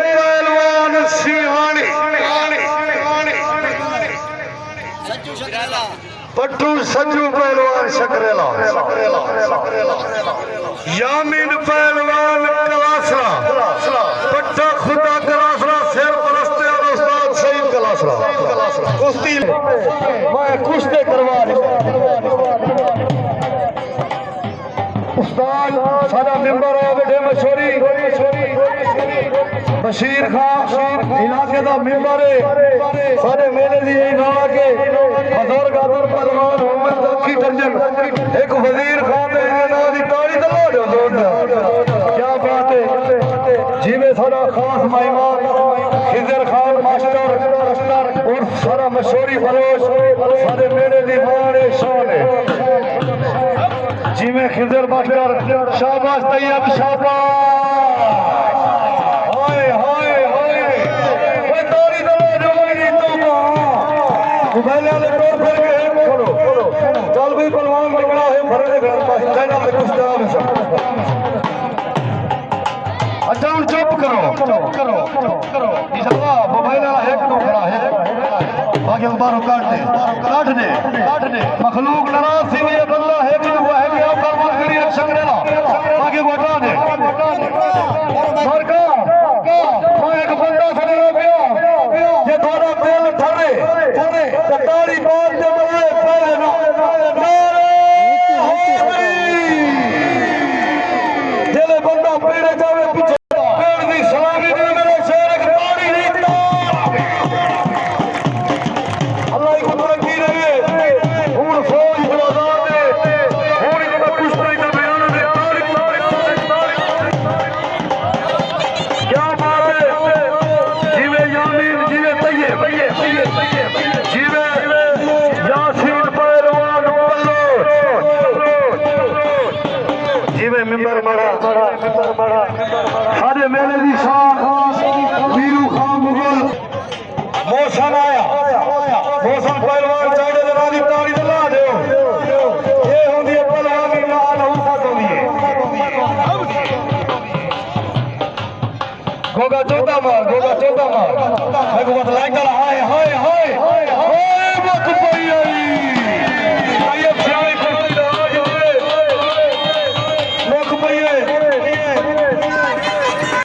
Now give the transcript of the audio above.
पहलवान सिंहानी पट्टू सज्जू पहलवान शकरेला यामीन पहलवान कलासरा पट्टा खुदा कलासरा शेर परस्ते और उस्ताद सईद कलासरा कुश्ती मैं कुश्ते करवा उस्ताद सारा मेंबर है बेटे मशहूरी बशीर खान इलाके का मेंबर है सारे मेले दी गाना के बुजुर्ग आदर पहलवान मोहम्मद तकी टंजन एक वजीर खान दे नाम दी ताड़ी दलो क्या बात है जिवे सारा खास मेहमान खिजर खान मास्टर और सारा मशहूरी फरोश सारे मेले दी मान है शान है जिवे खिजर मास्टर शाबाश तैयब शाबाश हाय हाय हाय ओए ताड़ी दलो जोड़ी तो मोबाइल वाले तौर पर के करो चल भाई पहलवान बड़ा है भरे घर पास चाइना में कुछ दाम है अच्छा चुप करो इंशाल्लाह मोबाइल वाला है करो खड़ा है आगे बाहर काट दे मखलूक नाराज से ये बंदा है कि वो है कि आप फरमान करिए रक्षा करेला आगे बढ़ा दे सरकार मैं एक बंदा खड़े हो गया ये थोड़ा तेल ठरे ताड़ी बात दे बनाए पहले ना दिले बंदा पेड़े जावे पीछे पेड़ दी सलामी दे मेरे शेर एक ताड़ी नहीं अल्लाह को तरक्की रहे हुन फौज बजा दे हुन को कुछ नहीं कर बयान दे ताड़ी क्या बात है जीवे यामीन जीवे तैयब जीवे यासीन पहलवान जीवे मेंबर बड़ा सारे मेले दी शान वीरू खान मुगल मौसम आया मौसम पहलवान चाड़े दे नादी ताड़ी दे ला दियो ये होंदी है पहलवान दी लाल हौसा होंदी है गोगा चौथा मार मैं को बतलाए कल